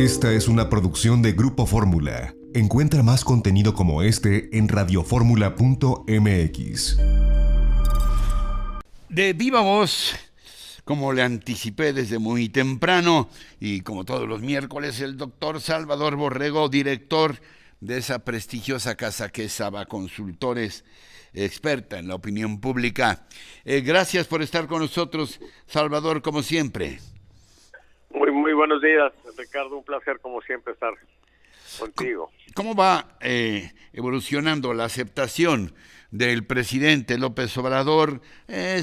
Esta es una producción de Grupo Fórmula. Encuentra más contenido como este en radioformula.mx. De viva voz, como le anticipé desde muy temprano, y como todos los miércoles, el doctor Salvador Borrego, director de esa prestigiosa casa que es Saba Consultores, experta en la opinión pública. Gracias por estar con nosotros, Salvador, como siempre. Muy buenos días, Ricardo. Un placer, como siempre, estar contigo. ¿Cómo va evolucionando la aceptación del presidente López Obrador?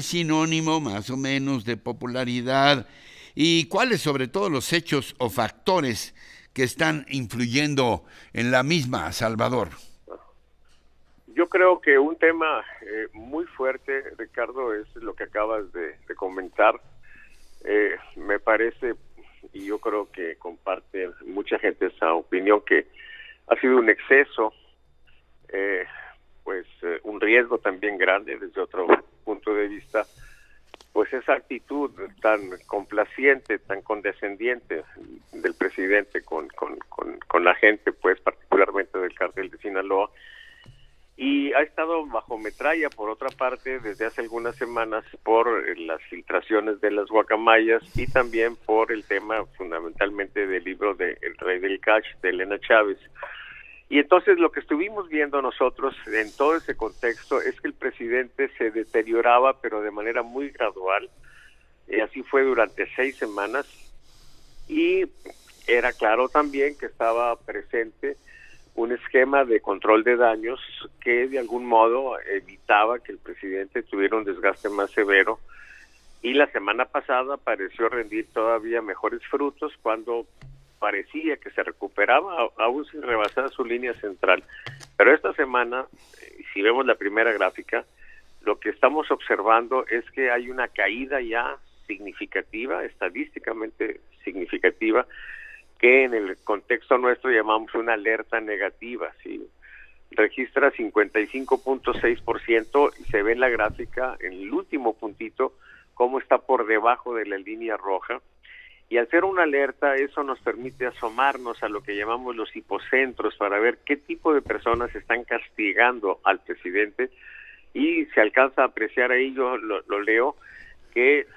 Sinónimo más o menos de popularidad. ¿Y cuáles sobre todo los hechos o factores que están influyendo en la misma, Salvador? Yo creo que un tema muy fuerte, Ricardo, es lo que acabas de comentar. Me parece, y yo creo que comparte mucha gente esa opinión, que ha sido un exceso, un riesgo también grande desde otro punto de vista, pues esa actitud tan complaciente, tan condescendiente del presidente con la gente, pues particularmente del cártel de Sinaloa, y ha estado bajo metralla, por otra parte, desde hace algunas semanas por las filtraciones de las guacamayas y también por el tema fundamentalmente del libro de El Rey del Cash, de Elena Chávez. Y entonces lo que estuvimos viendo nosotros en todo ese contexto es que el presidente se deterioraba, pero de manera muy gradual. Así fue durante 6 semanas, y era claro también que estaba presente un esquema de control de daños que de algún modo evitaba que el presidente tuviera un desgaste más severo, y la semana pasada pareció rendir todavía mejores frutos cuando parecía que se recuperaba, aún sin rebasar su línea central. Pero esta semana, si vemos la primera gráfica, lo que estamos observando es que hay una caída ya significativa, estadísticamente significativa, que en el contexto nuestro llamamos una alerta negativa, ¿sí? Registra 55.6% y se ve en la gráfica, en el último puntito, cómo está por debajo de la línea roja. Y al ser una alerta, eso nos permite asomarnos a lo que llamamos los hipocentros para ver qué tipo de personas están castigando al presidente, y se alcanza a apreciar ahí, yo lo leo, que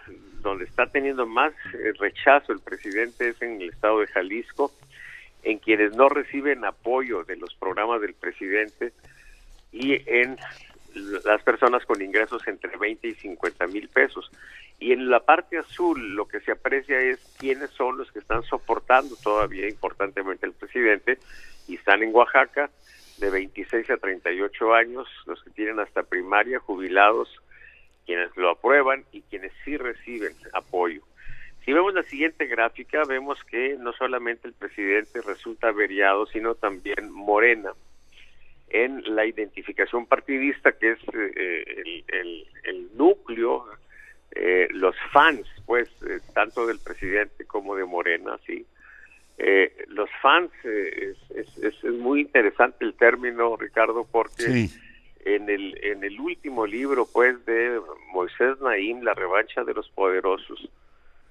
donde está teniendo más rechazo el presidente es en el estado de Jalisco, en quienes no reciben apoyo de los programas del presidente, y en las personas con ingresos entre 20 y 50 mil pesos. Y en la parte azul lo que se aprecia es quiénes son los que están soportando todavía importantemente al presidente, y están en Oaxaca de 26 a 38 años, los que tienen hasta primaria, jubilados, quienes lo aprueban y quienes sí reciben apoyo. Si vemos la siguiente gráfica, vemos que no solamente el presidente resulta averiado, sino también Morena en la identificación partidista, que es el núcleo, los fans, pues, tanto del presidente como de Morena, sí. Los fans, es muy interesante el término, Ricardo, porque sí. En el último libro, pues, de Moisés Naim, La revancha de los poderosos,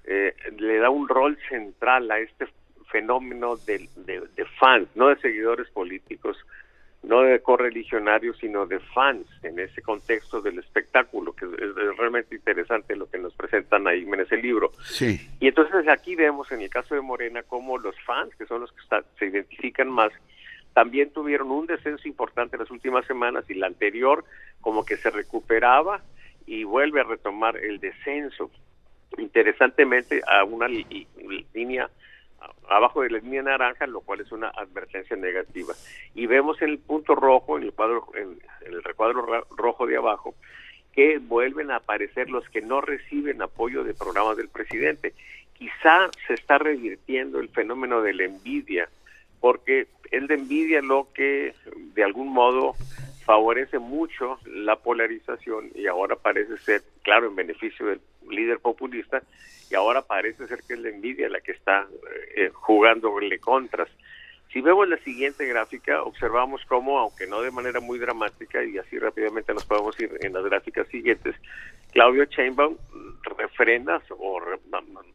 le da un rol central a este fenómeno de fans, no de seguidores políticos, no de correligionarios, sino de fans, en ese contexto del espectáculo, que es realmente interesante lo que nos presentan ahí en ese libro. Sí. Y entonces aquí vemos, en el caso de Morena, cómo los fans, que son los que se identifican más, también tuvieron un descenso importante en las últimas semanas, y la anterior como que se recuperaba y vuelve a retomar el descenso, interesantemente a una línea abajo de la línea naranja, lo cual es una advertencia negativa. Y vemos en el punto rojo, en el recuadro rojo de abajo, que vuelven a aparecer los que no reciben apoyo de programas del presidente. Quizá se está revirtiendo el fenómeno de la envidia, porque es la envidia lo que de algún modo favorece mucho la polarización, y ahora parece ser, claro, en beneficio del líder populista, y ahora parece ser que es la envidia la que está jugándole contras. Si vemos la siguiente gráfica, observamos cómo, aunque no de manera muy dramática, y así rápidamente nos podemos ir en las gráficas siguientes, Claudio Sheinbaum refrena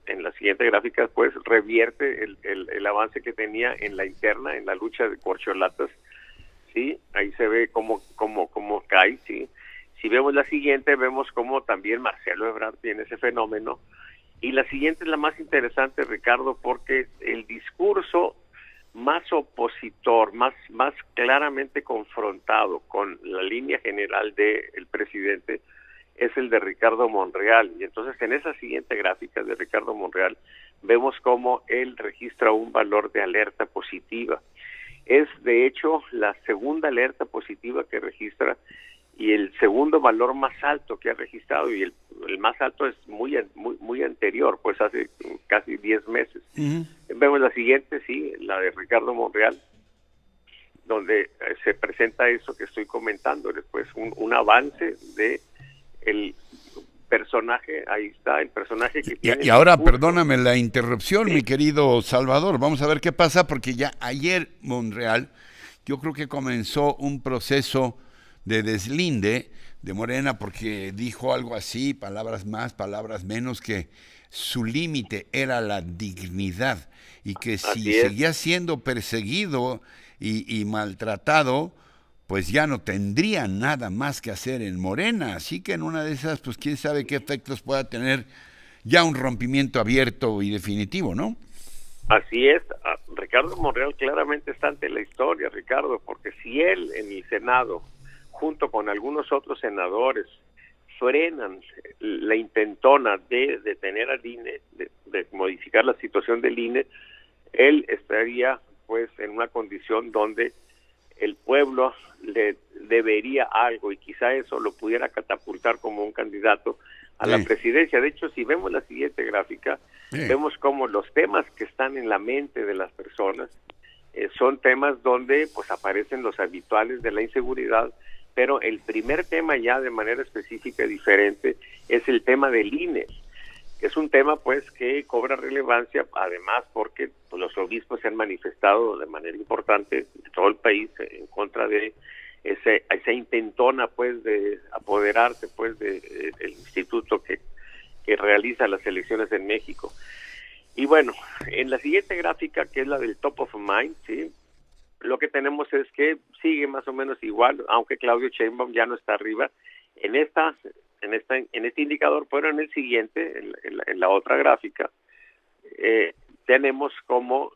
en la siguiente gráfica, pues revierte el avance que tenía en la interna, en la lucha de corcholatas, ¿sí? Ahí se ve cómo cae, ¿sí? Si vemos la siguiente, vemos cómo también Marcelo Ebrard tiene ese fenómeno. Y la siguiente es la más interesante, Ricardo, porque el discurso más opositor, más claramente confrontado con la línea general del presidente, es el de Ricardo Monreal. Y entonces en esa siguiente gráfica de Ricardo Monreal vemos cómo él registra un valor de alerta positiva. Es de hecho la segunda alerta positiva que registra y el segundo valor más alto que ha registrado, y el más alto es muy anterior, pues hace casi 10 meses. Uh-huh. Vemos la siguiente, sí, la de Ricardo Monreal, donde se presenta eso que estoy comentando, después un avance de el personaje, ahí está, el personaje que tiene... Y ahora, perdóname la interrupción, sí, mi querido Salvador, vamos a ver qué pasa, porque ya ayer Monreal, yo creo que comenzó un proceso de deslinde de Morena, porque dijo algo así, palabras más, palabras menos, que su límite era la dignidad, y que si seguía siendo perseguido y maltratado, pues ya no tendría nada más que hacer en Morena. Así que en una de esas, pues quién sabe qué efectos pueda tener ya un rompimiento abierto y definitivo, ¿no? Así es. Ricardo Monreal claramente está ante la historia, Ricardo, porque si él en el Senado, junto con algunos otros senadores, frenan la intentona de detener al INE, de modificar la situación del INE, él estaría pues en una condición donde el pueblo le debería algo, y quizá eso lo pudiera catapultar como un candidato a la presidencia. De hecho, si vemos la siguiente gráfica, vemos cómo los temas que están en la mente de las personas son temas donde pues aparecen los habituales de la inseguridad, pero el primer tema ya de manera específica y diferente es el tema del INE, que es un tema pues que cobra relevancia, además porque pues, los obispos se han manifestado de manera importante en todo el país en contra de esa intentona pues de apoderarse pues de el instituto que realiza las elecciones en México. Y bueno, en la siguiente gráfica, que es la del top of mind, ¿sí?, lo que tenemos es que sigue más o menos igual, aunque Claudio Sheinbaum ya no está arriba en este indicador, pero en el siguiente, en la otra gráfica, tenemos como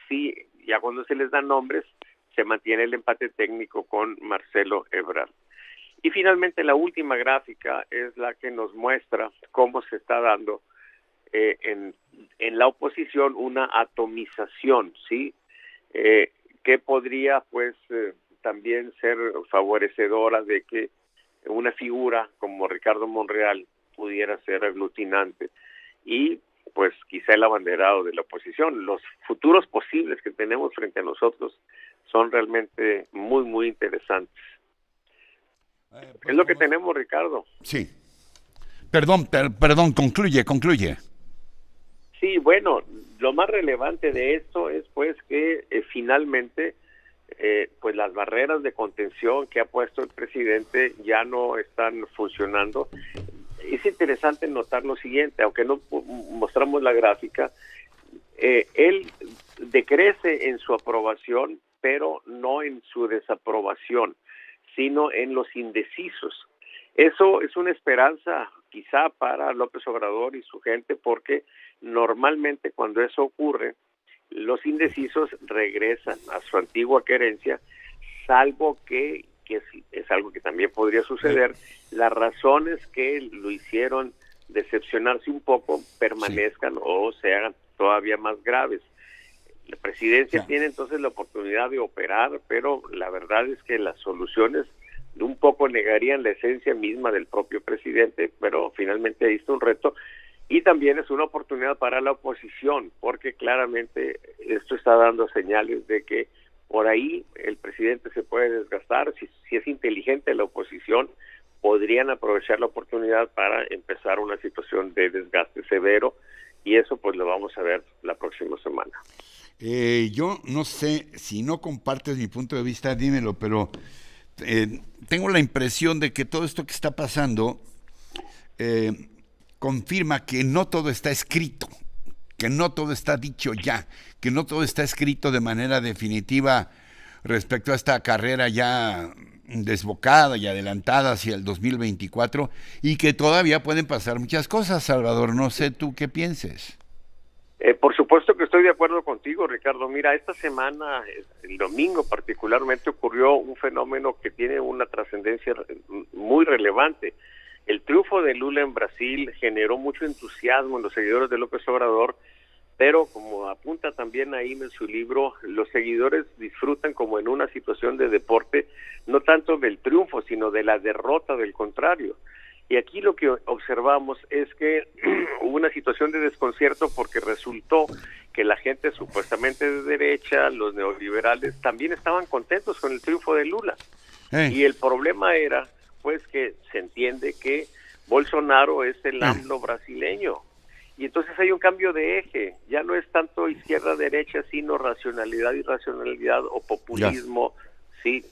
sí, ya cuando se les dan nombres, se mantiene el empate técnico con Marcelo Ebrard. Y finalmente la última gráfica es la que nos muestra cómo se está dando en la oposición una atomización, ¿sí?, que podría pues también ser favorecedora de que una figura como Ricardo Monreal pudiera ser aglutinante y pues quizá el abanderado de la oposición. Los futuros posibles que tenemos frente a nosotros son realmente muy interesantes. Es lo que tenemos, Ricardo. Sí. Perdón, concluye. Sí, bueno, lo más relevante de esto es pues que finalmente pues las barreras de contención que ha puesto el presidente ya no están funcionando. Es interesante notar lo siguiente, aunque no mostramos la gráfica, él decrece en su aprobación, pero no en su desaprobación, sino en los indecisos. Eso es una esperanza quizá para López Obrador y su gente, porque normalmente cuando eso ocurre, los indecisos regresan a su antigua querencia, salvo que es algo que también podría suceder, las razones que lo hicieron decepcionarse un poco permanezcan o se hagan todavía más graves. La presidencia tiene entonces la oportunidad de operar, pero la verdad es que las soluciones de un poco negarían la esencia misma del propio presidente, pero finalmente ahí está un reto. Y también es una oportunidad para la oposición, porque claramente esto está dando señales de que por ahí el presidente se puede desgastar. Si es inteligente la oposición, podrían aprovechar la oportunidad para empezar una situación de desgaste severo, y eso pues lo vamos a ver la próxima semana. Yo no sé, si no compartes mi punto de vista, dímelo, pero tengo la impresión de que todo esto que está pasando confirma que no todo está escrito, que no todo está dicho ya, que no todo está escrito de manera definitiva respecto a esta carrera ya desbocada y adelantada hacia el 2024 y que todavía pueden pasar muchas cosas, Salvador. No sé tú qué pienses. Por supuesto que estoy de acuerdo contigo, Ricardo. Mira, esta semana, el domingo particularmente, ocurrió un fenómeno que tiene una trascendencia muy relevante. El triunfo de Lula en Brasil generó mucho entusiasmo en los seguidores de López Obrador, pero como apunta también ahí en su libro, los seguidores disfrutan como en una situación de deporte, no tanto del triunfo, sino de la derrota del contrario. Y aquí lo que observamos es que hubo una situación de desconcierto porque resultó que la gente supuestamente de derecha, los neoliberales, también estaban contentos con el triunfo de Lula. Y el problema era, pues, que se entiende que Bolsonaro es el AMLO brasileño. Y entonces hay un cambio de eje, ya no es tanto izquierda-derecha, sino racionalidad, irracionalidad o populismo, sí,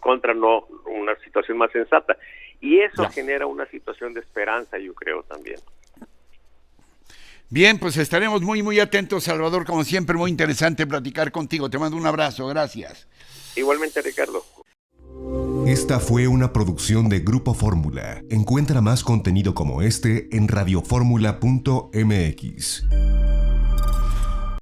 contra no una situación más sensata. Y eso genera una situación de esperanza, yo creo también. Bien, pues estaremos muy, muy atentos, Salvador. Como siempre, muy interesante platicar contigo. Te mando un abrazo, gracias. Igualmente, Ricardo. Esta fue una producción de Grupo Fórmula. Encuentra más contenido como este en radioformula.mx.